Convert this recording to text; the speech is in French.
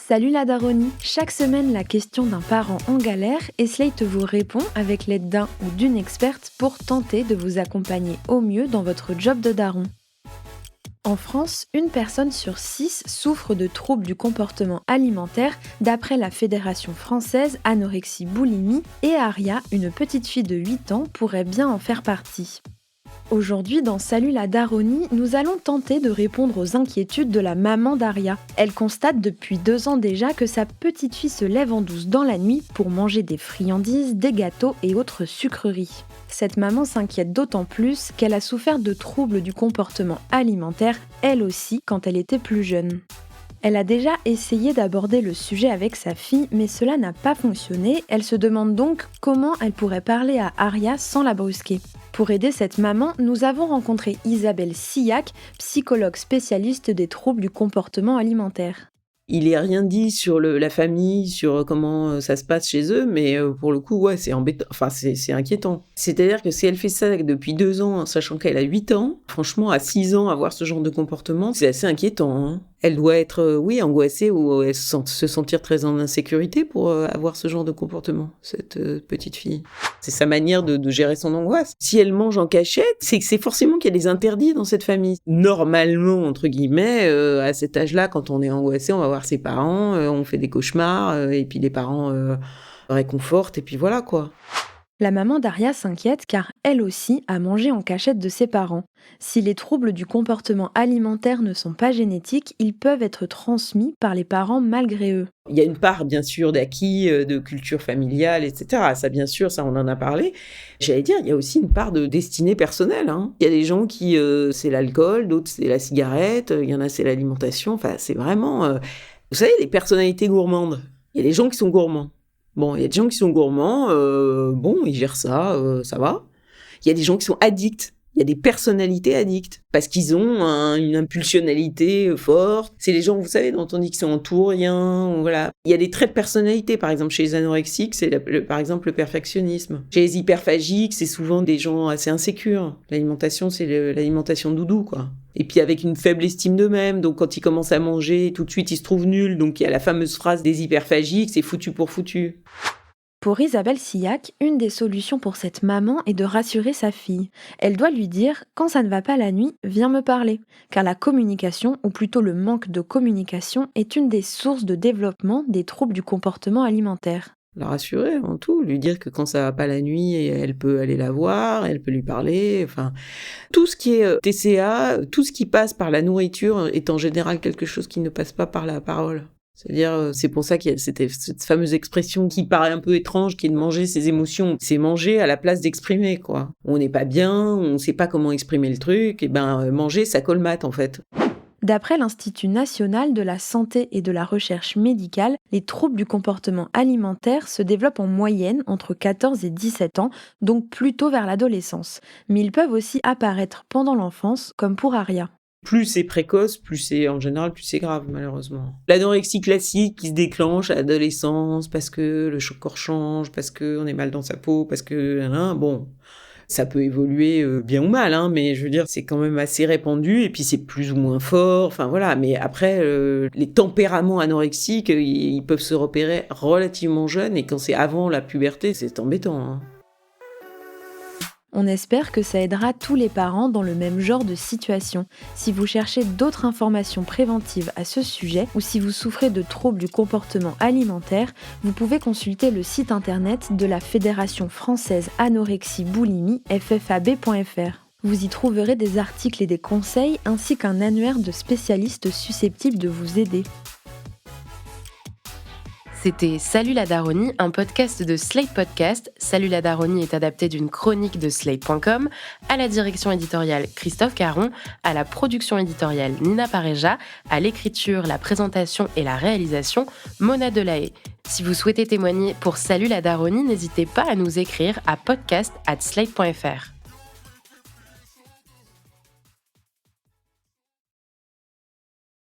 Salut la Daronie. Chaque semaine, la question d'un parent en galère et Slate vous répond avec l'aide d'un ou d'une experte pour tenter de vous accompagner au mieux dans votre job de daron. En France, une personne sur 6 souffre de troubles du comportement alimentaire d'après la Fédération française anorexie-boulimie et Aria, une petite fille de 8 ans, pourrait bien en faire partie. Aujourd'hui, dans Salut la Daronie, nous allons tenter de répondre aux inquiétudes de la maman d'Aria. Elle constate depuis 2 ans déjà que sa petite fille se lève en douce dans la nuit pour manger des friandises, des gâteaux et autres sucreries. Cette maman s'inquiète d'autant plus qu'elle a souffert de troubles du comportement alimentaire, elle aussi, quand elle était plus jeune. Elle a déjà essayé d'aborder le sujet avec sa fille, mais cela n'a pas fonctionné. Elle se demande donc comment elle pourrait parler à Aria sans la brusquer. Pour aider cette maman, nous avons rencontré Isabelle Sillac, psychologue spécialiste des troubles du comportement alimentaire. Il n'est rien dit sur la famille, sur comment ça se passe chez eux, mais pour le coup, ouais, c'est embêtant. Enfin, c'est inquiétant. C'est-à-dire que si elle fait ça depuis 2 ans, sachant qu'elle a 8 ans, franchement, à 6 ans, avoir ce genre de comportement, c'est assez inquiétant, hein. Elle doit être, angoissée ou se sentir très en insécurité pour avoir ce genre de comportement, cette petite fille. C'est sa manière de gérer son angoisse. Si elle mange en cachette, c'est que c'est forcément qu'il y a des interdits dans cette famille. Normalement, entre guillemets, à cet âge-là, quand on est angoissé, on va voir ses parents, on fait des cauchemars, et puis les parents réconfortent, et puis voilà, quoi. La maman d'Aria s'inquiète car elle aussi a mangé en cachette de ses parents. Si les troubles du comportement alimentaire ne sont pas génétiques, ils peuvent être transmis par les parents malgré eux. Il y a une part, bien sûr, d'acquis, de culture familiale, etc. Ça, bien sûr, ça, on en a parlé. J'allais dire, il y a aussi une part de destinée personnelle, hein. Il y a des gens qui, c'est l'alcool, d'autres, c'est la cigarette, il y en a, c'est l'alimentation. Enfin, c'est vraiment... Vous savez, les personnalités gourmandes. Il y a des gens qui sont gourmands. Bon, il y a des gens qui sont gourmands, ils gèrent ça, ça va. Il y a des gens qui sont addicts. Il y a des personnalités addictes parce qu'ils ont une impulsionnalité forte. C'est les gens, vous savez, dont on dit qu'ils sont entouriens, voilà. Il y a des traits de personnalité, par exemple, chez les anorexiques, c'est par exemple le perfectionnisme. Chez les hyperphagiques, c'est souvent des gens assez insécures. L'alimentation, c'est l'alimentation doudou, quoi. Et puis avec une faible estime d'eux-mêmes, donc quand ils commencent à manger, tout de suite ils se trouvent nuls. Donc il y a la fameuse phrase des hyperphagiques, c'est foutu pour foutu. Pour Isabelle Sillac, une des solutions pour cette maman est de rassurer sa fille. Elle doit lui dire « Quand ça ne va pas la nuit, viens me parler ». Car la communication, ou plutôt le manque de communication, est une des sources de développement des troubles du comportement alimentaire. La rassurer avant tout, lui dire que quand ça va pas la nuit, elle peut aller la voir, elle peut lui parler, enfin... Tout ce qui est TCA, tout ce qui passe par la nourriture est en général quelque chose qui ne passe pas par la parole. C'est-à-dire, c'est pour ça qu'il y a cette fameuse expression qui paraît un peu étrange, qui est de manger ses émotions. C'est manger à la place d'exprimer, quoi. On n'est pas bien, on sait pas comment exprimer le truc, et manger, ça colmate, en fait. D'après l'Institut national de la santé et de la recherche médicale, les troubles du comportement alimentaire se développent en moyenne entre 14 et 17 ans, donc plutôt vers l'adolescence. Mais ils peuvent aussi apparaître pendant l'enfance, comme pour Aria. Plus c'est précoce, plus c'est grave, malheureusement. L'anorexie classique qui se déclenche à l'adolescence parce que le corps change, parce qu'on est mal dans sa peau, parce que... ça peut évoluer bien ou mal, hein, mais je veux dire, c'est quand même assez répandu, et puis c'est plus ou moins fort, enfin voilà. Mais après, les tempéraments anorexiques, ils peuvent se repérer relativement jeunes, et quand c'est avant la puberté, c'est embêtant, hein. On espère que ça aidera tous les parents dans le même genre de situation. Si vous cherchez d'autres informations préventives à ce sujet ou si vous souffrez de troubles du comportement alimentaire, vous pouvez consulter le site internet de la Fédération française anorexie-boulimie ffab.fr. Vous y trouverez des articles et des conseils ainsi qu'un annuaire de spécialistes susceptibles de vous aider. C'était Salut la Daronie, un podcast de Slate Podcast. Salut la Daronie est adapté d'une chronique de Slate.com, à la direction éditoriale Christophe Caron, à la production éditoriale Nina Pareja, à l'écriture, la présentation et la réalisation Mona Delahaye. Si vous souhaitez témoigner pour Salut la Daronie, n'hésitez pas à nous écrire à podcast@slate.fr.